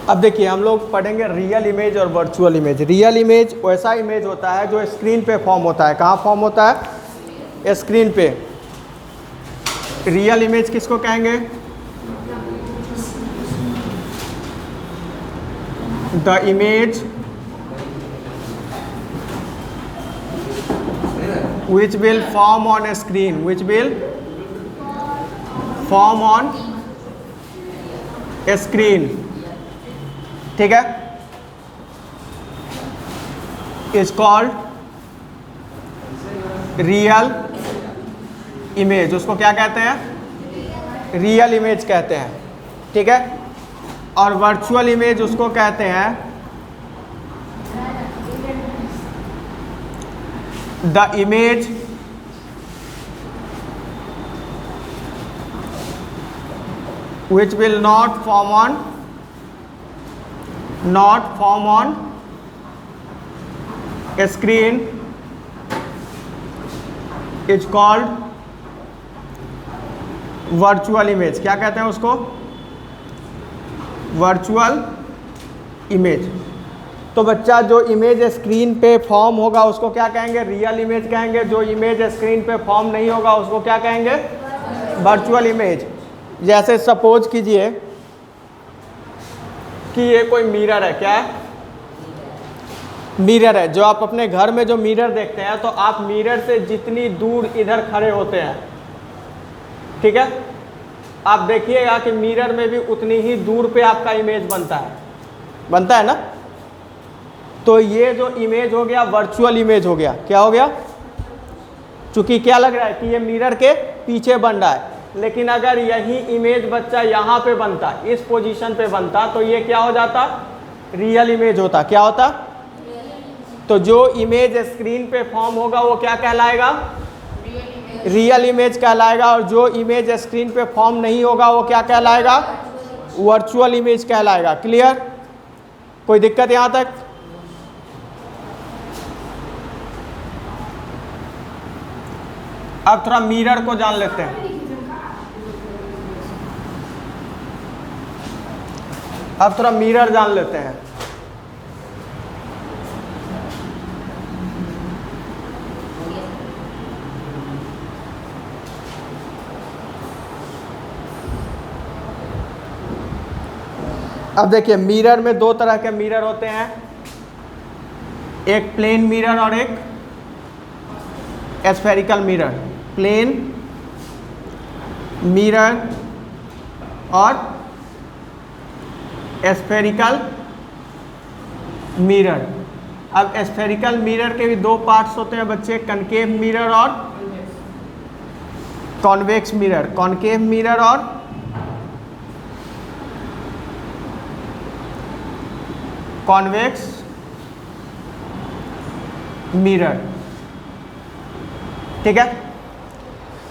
अब देखिए हम लोग पढ़ेंगे रियल इमेज और वर्चुअल इमेज। रियल इमेज वैसा इमेज होता है जो स्क्रीन पे फॉर्म होता है। कहाँ फॉर्म होता है? स्क्रीन पे। रियल इमेज किसको कहेंगे? The image which will form on a screen, which will form on a screen, ठीक है, is called रियल इमेज। उसको क्या कहते हैं? रियल इमेज कहते हैं, ठीक है। और वर्चुअल इमेज उसको कहते हैं the image which will not form on a screen is called virtual image. क्या कहते हैं उसको? Virtual image. तो बच्चा जो इमेज स्क्रीन पे फॉर्म होगा उसको क्या कहेंगे? रियल इमेज कहेंगे। जो इमेज स्क्रीन पे फॉर्म नहीं होगा उसको क्या कहेंगे? Virtual image. जैसे सपोज कीजिए कि ये कोई मिरर है। क्या है? मिरर है। जो आप अपने घर में जो मिरर देखते हैं तो आप मिरर से जितनी दूर इधर खड़े होते हैं, ठीक है, आप देखिएगा कि मिरर में भी उतनी ही दूर पे आपका इमेज बनता है ना। तो ये जो इमेज हो गया वर्चुअल इमेज हो गया। क्या हो गया? चूंकि क्या लग रहा है कि ये मिरर के पीछे बन रहा है, लेकिन अगर यही इमेज बच्चा यहाँ पे बनता, इस पोजीशन पे बनता, तो ये क्या हो जाता? रियल इमेज होता। क्या होता? तो जो इमेज स्क्रीन पे फॉर्म होगा वो क्या कहलाएगा? रियल इमेज कहलाएगा। और जो इमेज स्क्रीन पे फॉर्म नहीं होगा वो क्या कहलाएगा? वर्चुअल इमेज कहलाएगा। क्लियर? कोई दिक्कत यहाँ तक? अब थोड़ा मिरर को जान लेते हैं। अब थोड़ा मिरर जान लेते हैं। अब देखिए मिरर में दो तरह के मिरर होते हैं, एक प्लेन मिरर और एक स्फेरिकल मिरर। प्लेन मिरर और स्फेरिकल मिरर। अब स्फेरिकल मिरर के भी दो पार्ट्स होते हैं बच्चे, कनकेव मिरर और कॉन्वेक्स मिरर। कॉन्केव मिरर और कॉन्वेक्स मिरर, ठीक है।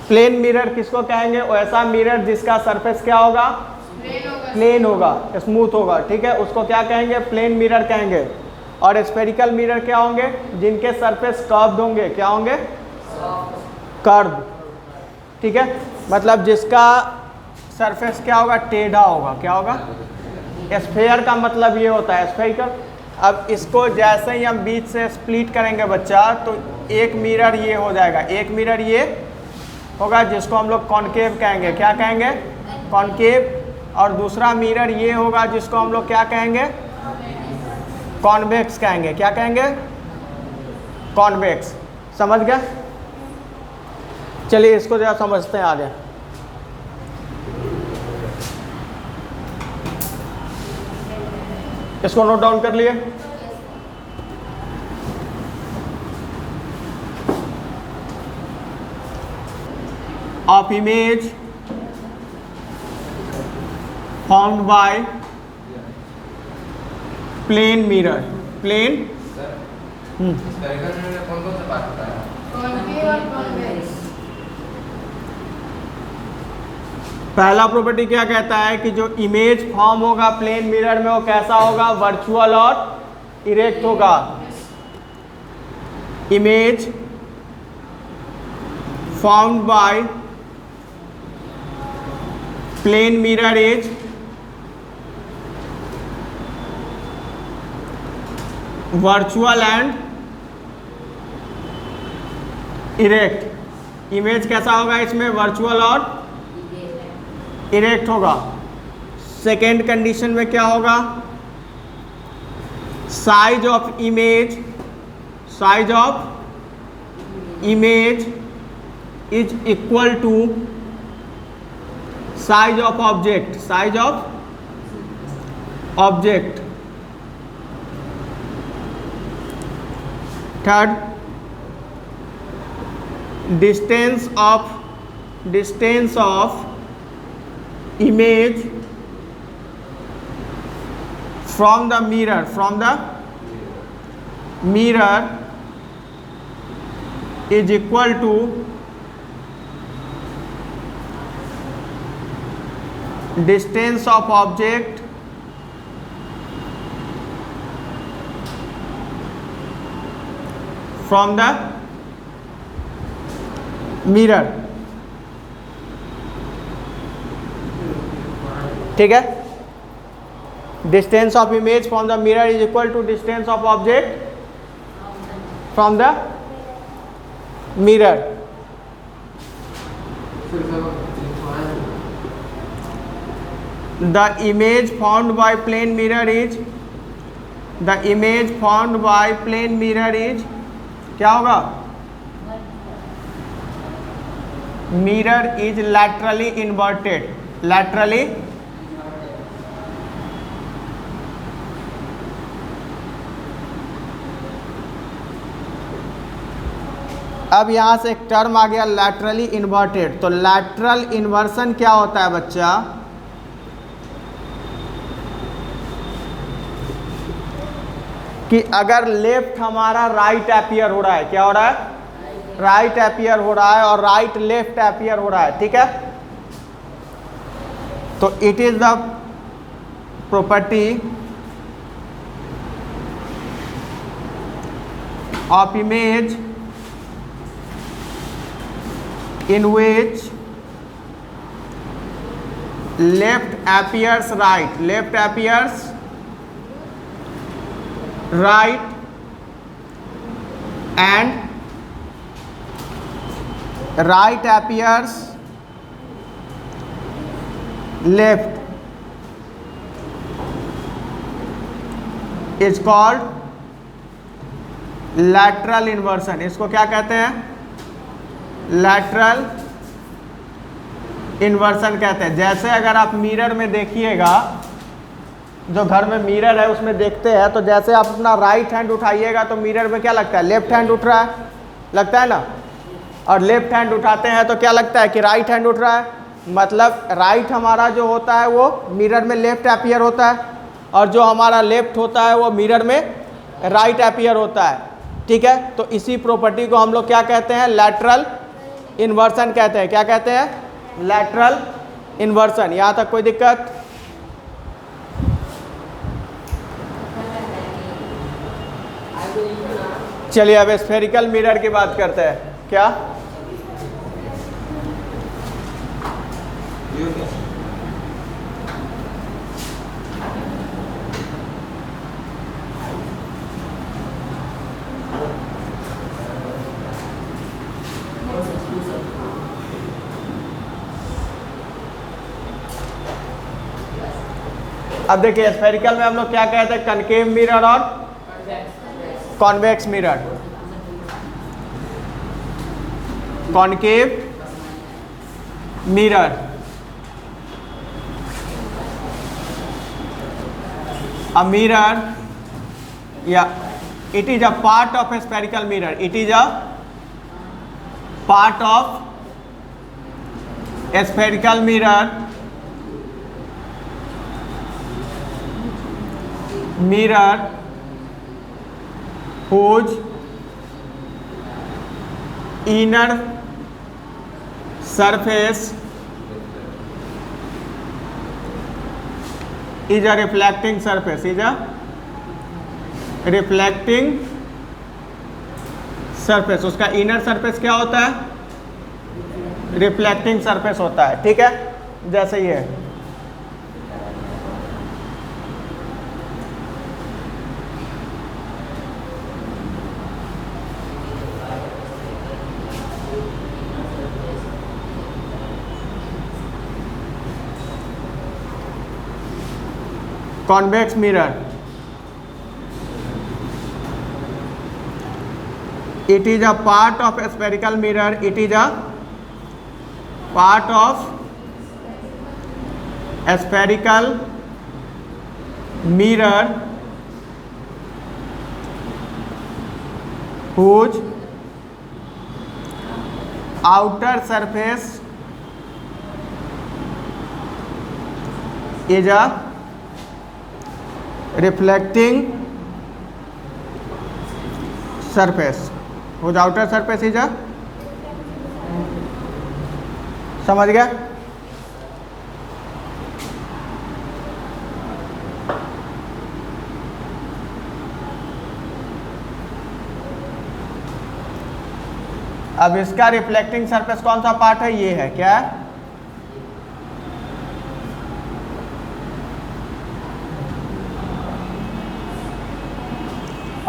प्लेन मिरर किसको कहेंगे? वैसा मिरर जिसका सरफेस क्या होगा? प्लेन होगा, स्मूथ होगा, ठीक है, उसको क्या कहेंगे? प्लेन मिरर कहेंगे। और स्फेरिकल मिरर क्या होंगे? जिनके सरफेस कर्व्ड होंगे। क्या होंगे? कर्व, ठीक है, मतलब जिसका सरफेस क्या होगा? टेढ़ा होगा। क्या होगा? स्फेयर का मतलब ये होता है स्फेरिकल। अब इसको जैसे ही हम बीच से स्प्लिट करेंगे बच्चा, तो एक मिरर ये हो जाएगा, एक मिरर ये होगा जिसको हम लोग कॉनकेव कहेंगे। क्या कहेंगे? कॉनकेव। और दूसरा मिरर ये होगा जिसको हम लोग क्या कहेंगे? कॉन्वेक्स कहेंगे। क्या कहेंगे? कॉन्वेक्स। समझ गए? चलिए इसको जरा समझते हैं आगे। इसको नोट डाउन कर लिए? Of image formed by plane mirror। plane पहला प्रॉपर्टी क्या कहता है कि जो इमेज फॉर्म होगा प्लेन मिरर में वो कैसा होगा? वर्चुअल और इरेक्ट होगा। Image formed by plane mirror is virtual and erect. Image कैसा होगा इसमें, वर्चुअल और इरेक्ट होगा। सेकेंड कंडीशन में क्या होगा, size of image is equal to size of object. Third, distance of image from the mirror is equal to distance of object from the mirror. ठीक है, distance of image from the mirror is equal to distance of object from the mirror. The image found by plane mirror is क्या होगा, mirror is laterally inverted। अब यहां से एक term आ गया laterally inverted. तो लैटरल इन्वर्सन क्या होता है बच्चा, कि अगर लेफ्ट हमारा राइट अपीयर हो रहा है, क्या हो रहा है, राइट अपीयर हो रहा है और राइट लेफ्ट अपीयर हो रहा है। ठीक है, तो it is the property of image in which left appears right and right appears left is called lateral inversion। इसको क्या कहते हैं, lateral inversion कहते हैं। जैसे अगर आप मिरर में देखिएगा, जो घर में मिरर है उसमें देखते हैं, तो जैसे आप अपना राइट हैंड उठाइएगा तो मिरर में क्या लगता है, लेफ्ट हैंड उठ रहा है, लगता है ना, और लेफ्ट हैंड उठाते हैं तो क्या लगता है कि राइट हैंड उठ रहा है। मतलब राइट हमारा जो होता है वो मिरर में लेफ्ट अपीयर होता है, और जो हमारा लेफ्ट होता है वो मिरर में राइट अपीयर होता है। ठीक है, तो इसी प्रॉपर्टी को हम लोग क्या कहते हैं, लैटरल इन्वर्सन कहते हैं। क्या कहते हैं, लैटरल इन्वर्सन। यहाँ तक कोई दिक्कत? चलिए अब स्फेरिकल मिरर की बात करते हैं। क्या, अब देखिए स्फेरिकल में हम लोग क्या कहते हैं, कनकेव मिरर और convex mirror. Concave mirror, a mirror, yeah, it is a part of a spherical mirror, it is a part of a spherical mirror, whose inner surface is a reflecting surface, उसका inner surface क्या होता है, reflecting surface होता है। ठीक है, जैसे ये convex mirror, it is a part of a spherical mirror, it is a part of a spherical mirror whose outer surface is a reflecting surface, whose outer surface is a, समझ गया? अब इसका रिफ्लेक्टिंग सरफेस कौन सा part है? ये है, क्या है?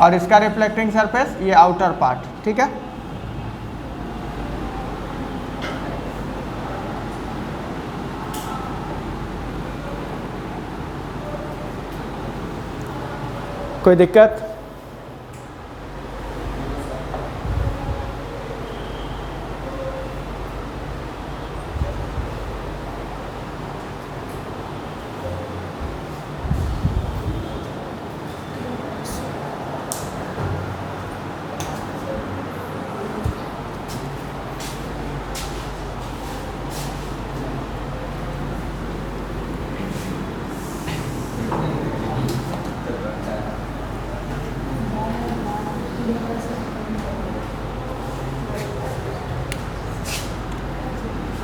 और इसका रिफ्लेक्टिंग सरफेस ये आउटर पार्ट, ठीक है? कोई दिक्कत?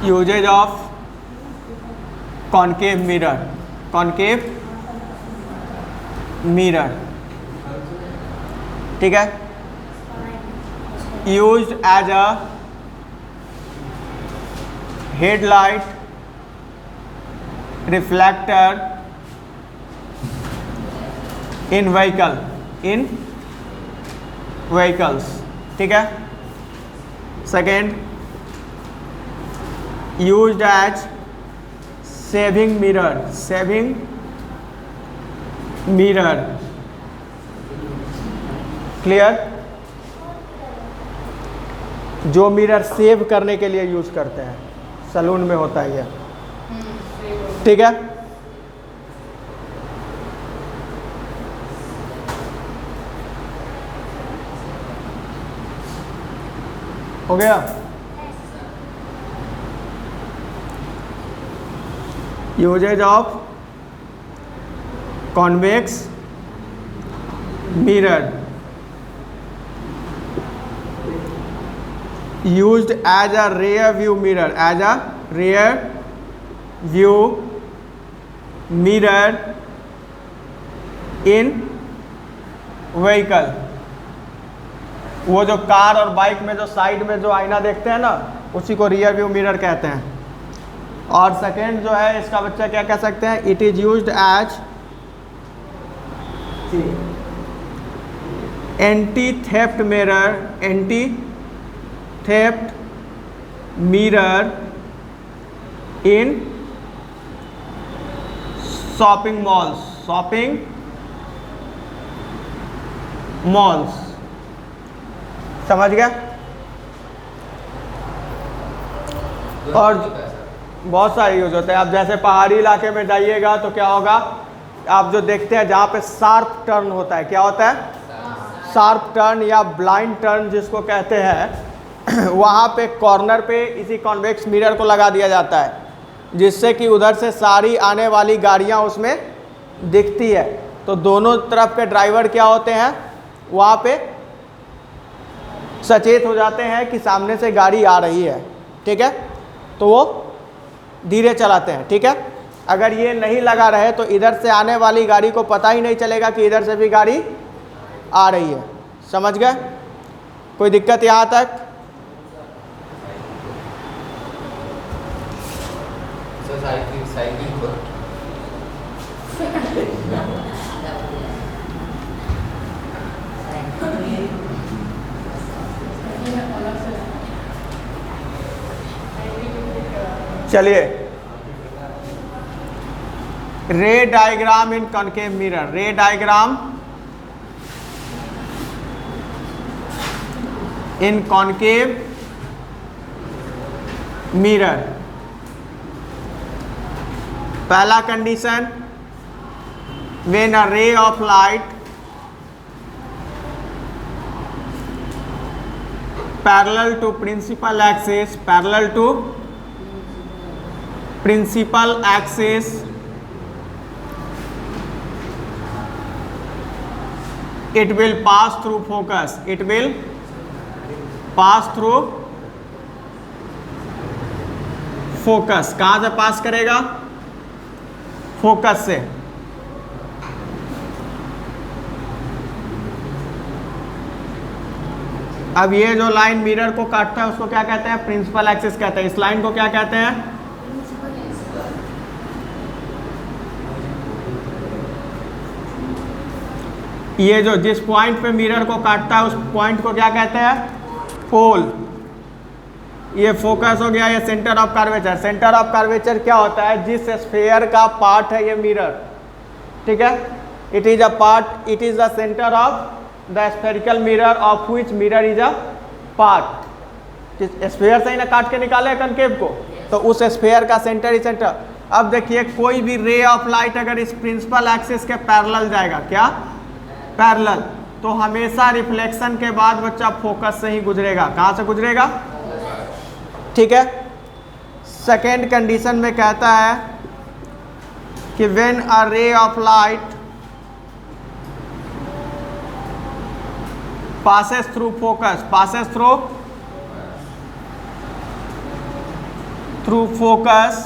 Uses of concave mirror, concave mirror, ठीक है? Used as a headlight reflector in vehicles, ठीक है? Second, used as saving mirror, clear? जो मिरर सेव करने के लिए यूज करते हैं, सलून में होता है ये, ठीक है? हो गया? Uses of convex mirror, used as a rear view mirror, as a rear view mirror in vehicle. वो जो कार और बाइक में जो साइड में जो आईना देखते हैं ना, उसी को रियर व्यू मिरर कहते हैं। और सेकेंड जो है इसका बच्चा क्या कह सकते हैं? It is used as anti theft mirror, anti theft mirror in shopping malls, समझ गया? और बहुत सारे यूज होते हैं। आप जैसे पहाड़ी इलाके में जाइएगा तो क्या होगा, आप जो देखते हैं जहाँ पे शार्प टर्न होता है, क्या होता है? शार्प टर्न या ब्लाइंड टर्न जिसको कहते हैं, वहाँ पे कॉर्नर पे इसी कॉन्वेक्स मिरर को लगा दिया जाता है, जिससे कि उधर से सारी आने वाली गाड़ियाँ उसमें दिखती है। तो दोनों तरफ के ड्राइवर क्या होते हैं, वहाँ पे सचेत हो जाते हैं कि सामने से गाड़ी आ रही है, ठीक है? तो वो धीरे चलाते हैं, ठीक है? अगर ये नहीं लगा रहे तो इधर से आने वाली गाड़ी को पता ही नहीं चलेगा कि इधर से भी गाड़ी आ रही है। समझ गए? कोई दिक्कत यहाँ तक? चलिए ray diagram in concave mirror, ray diagram in concave mirror. पहला condition, when a ray of light parallel to principal axis, parallel to principal axis it will pass through focus, it will pass through focus। कहां से पास करेगा? Focus से। अब ये जो line mirror को काटता है उसको क्या कहते हैं? प्रिंसिपल एक्सिस कहते हैं। इस लाइन को क्या कहते हैं? ये जो जिस पॉइंट पे मिरर को काटता है उस पॉइंट को क्या कहते हैं? पोल। ये फोकस हो गया, ये centre of curvature. Centre of curvature क्या होता है? जिस स्फीयर का पार्ट है ये मिरर, ठीक है, it is a part, it is the centre of the spherical mirror of which mirror is a part. Sphere से ही ना काट के निकाले कनकेव को, तो उस स्फीयर का सेंटर ही सेंटर। अब देखिए कोई भी रे ऑफ लाइट अगर इस प्रिंसिपल एक्सिस के पैरेलल जाएगा, क्या? पैरेलल, तो हमेशा रिफ्लेक्शन के बाद बच्चा फोकस से ही गुजरेगा। कहां से गुजरेगा? ठीक है। सेकेंड कंडीशन में कहता है कि when a ray of light passes through focus, passes through focus,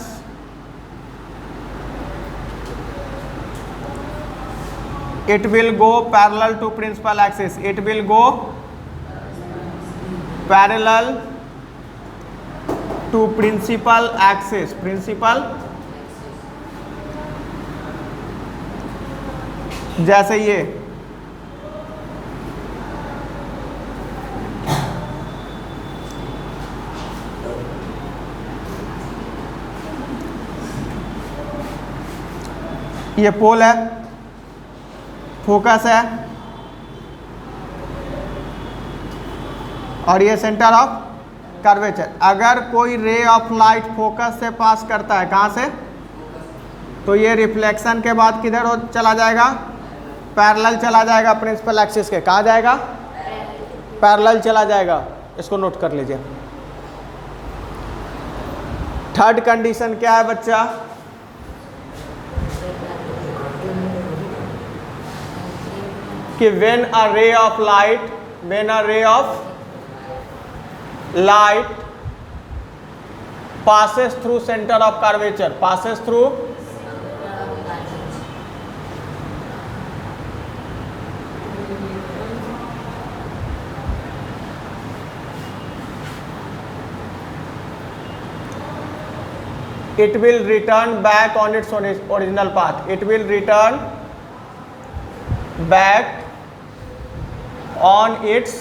it will go parallel to principal axis, it will go parallel to principal axis, principal, जैसे ये पोल है, फोकस है, और ये सेंटर ऑफ कर्वेचर। अगर कोई रे ऑफ लाइट फोकस से पास करता है, कहाँ से? तो ये रिफ्लेक्शन के बाद किधर चला जाएगा? पैरेलल चला जाएगा प्रिंसिपल एक्सिस के। कहाँ जाएगा? पैरेलल चला जाएगा। इसको नोट कर लीजिए। थर्ड कंडीशन क्या है बच्चा? कि when a ray of light passes through center of curvature, passes through it will return back on its original path, it will return back on its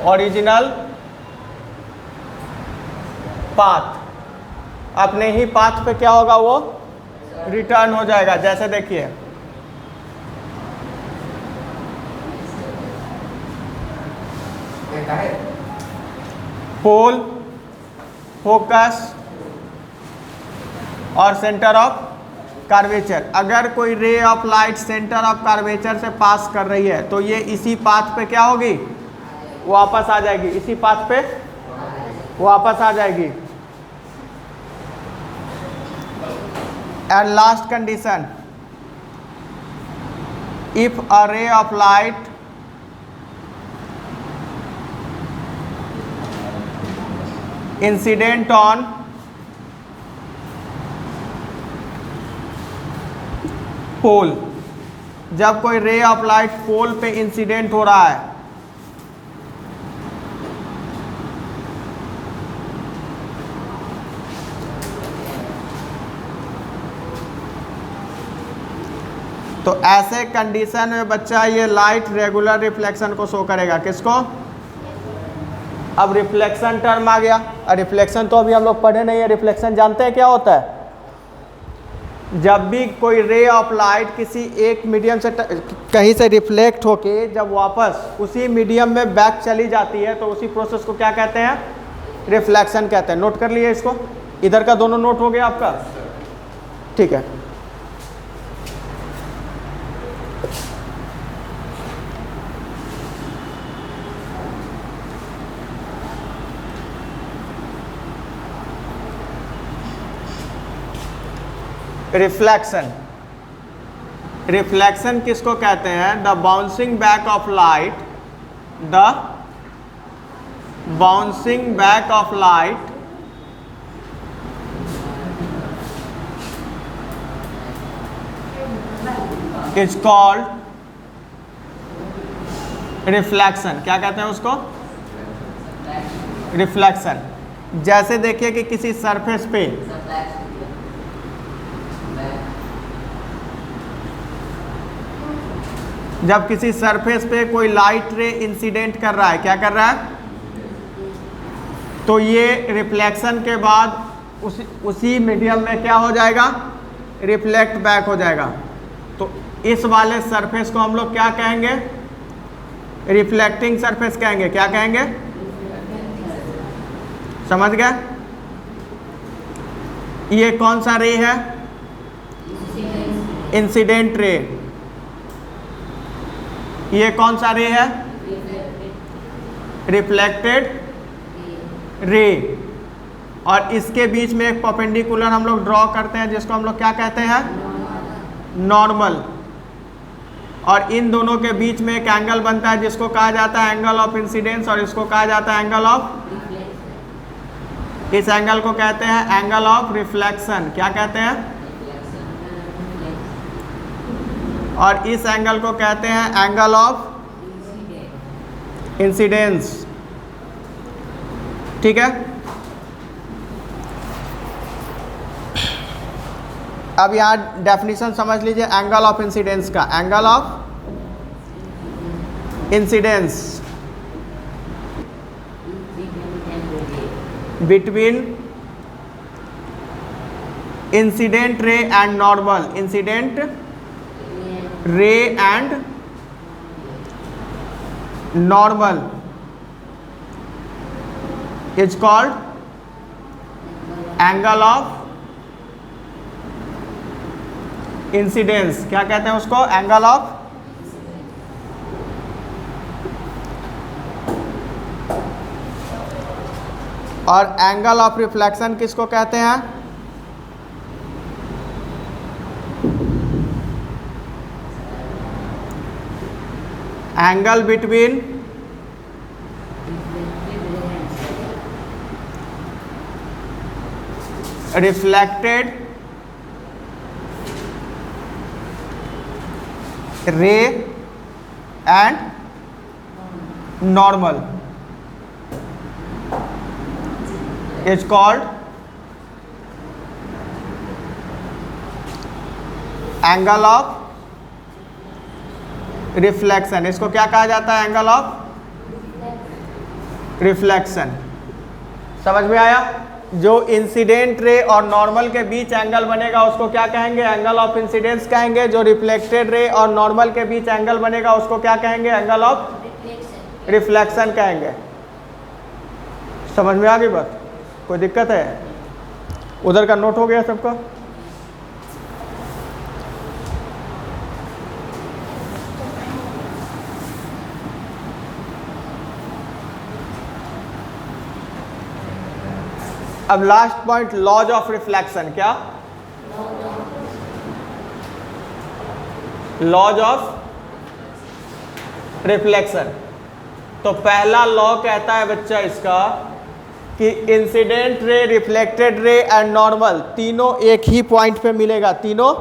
original path, अपने ही path पे क्या होगा? वो return हो जाएगा। जैसे देखिए पोल, फोकस और सेंटर ऑफ कर्वेचर। अगर कोई रे of light centre of curvature से पास कर रही है तो ये इसी पाथ पे क्या होगी? वापस आ जाएगी, इसी पाथ पे वापस आ जाएगी। And last condition, if a ray of light incident on pole, जब कोई रे ऑफ लाइट पोल पे इंसिडेंट हो रहा है तो ऐसे कंडीशन में बच्चा ये लाइट रेगुलर रिफ्लेक्शन को शो करेगा। किसको? अब रिफ्लेक्शन टर्म आ गया। रिफ्लेक्शन तो अभी हम लोग पढ़े नहीं है। रिफ्लेक्शन जानते हैं क्या होता है? जब भी कोई रे ऑफ लाइट किसी एक मीडियम से कहीं से रिफ्लेक्ट होके जब वापस उसी मीडियम में बैक चली जाती है तो उसी प्रोसेस को क्या कहते हैं? रिफ्लेक्शन कहते हैं। नोट कर लिए इसको, इधर का दोनों नोट हो गया आपका, ठीक है। रिफ्लेक्शन, रिफ्लेक्शन किसको कहते हैं? The bouncing back of light, the bouncing back of light is called reflection. क्या कहते हैं उसको? रिफ्लेक्शन। जैसे देखिए कि किसी सरफेस पे जब किसी सरफेस पे कोई लाइट रे इंसिडेंट कर रहा है, क्या कर रहा है? तो ये रिफ्लेक्शन के बाद उसी मीडियम में क्या हो जाएगा? रिफ्लेक्ट बैक हो जाएगा। तो इस वाले सरफेस को हम लोग क्या कहेंगे? रिफ्लेक्टिंग सरफेस कहेंगे। क्या कहेंगे? समझ गए? ये कौन सा रे है? Incident ray. ये कौन सा रे है? Reflected ray. और इसके बीच में एक परपेंडिकुलर हम लोग ड्रॉ करते हैं जिसको हम लोग क्या कहते हैं? नॉर्मल। और इन दोनों के बीच में एक एंगल बनता है जिसको कहा जाता है एंगल ऑफ इंसिडेंस, और इसको कहा जाता है एंगल ऑफ, इस एंगल को कहते हैं एंगल ऑफ रिफ्लेक्शन। क्या कहते हैं? और इस एंगल को कहते हैं एंगल ऑफ इंसिडेंस। ठीक है। अब यहाँ डेफिनेशन समझ लीजिए एंगल ऑफ इंसिडेंस का। Angle of incidence between incident ray and normal, incident ray and normal is called angle of incidence. क्या कहते हैं उसको? एंगल ऑफ, और एंगल ऑफ रिफ्लेक्शन किसको कहते हैं? Angle between reflected ray and normal is called angle of reflection. इसको क्या कहा जाता है? Angle of reflection. समझ में आया? जो इंसिडेंट रे और नॉर्मल के बीच एंगल बनेगा उसको क्या कहेंगे? एंगल ऑफ इंसिडेंस कहेंगे। जो रिफ्लेक्टेड रे और नॉर्मल के बीच एंगल बनेगा उसको क्या कहेंगे? एंगल ऑफ रिफ्लेक्शन कहेंगे। समझ में आ गई बात? कोई दिक्कत है? उधर का नोट हो गया सबका? अब last point, laws of reflection. क्या? Laws of reflection. तो पहला लॉ कहता है बच्चा इसका कि incident ray, reflected ray and normal तीनों एक ही पॉइंट पे मिलेगा। तीनों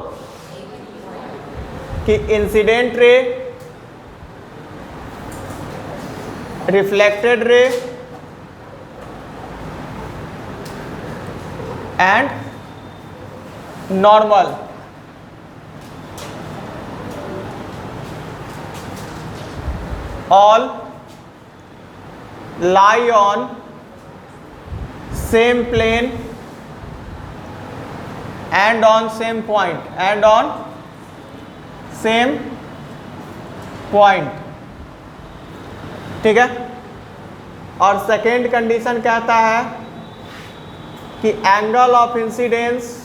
कि incident ray, reflected ray and normal all lie on same plane and on same point, and on same point, ठीक है। और सेकेंड कंडीशन कहता है कि angle of incidence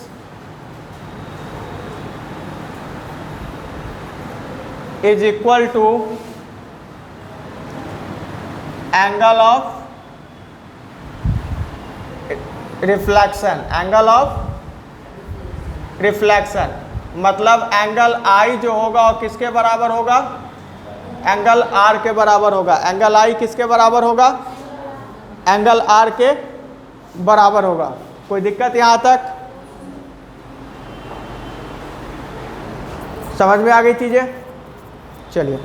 is equal to angle of reflection, angle of reflection मतलब angle I जो होगा वो किसके बराबर होगा, एंगल आर के बराबर होगा। एंगल आई किसके बराबर होगा, एंगल आर के बराबर होगा। कोई दिक्कत यहाँ तक समझ में आ गई चीजें? चलिए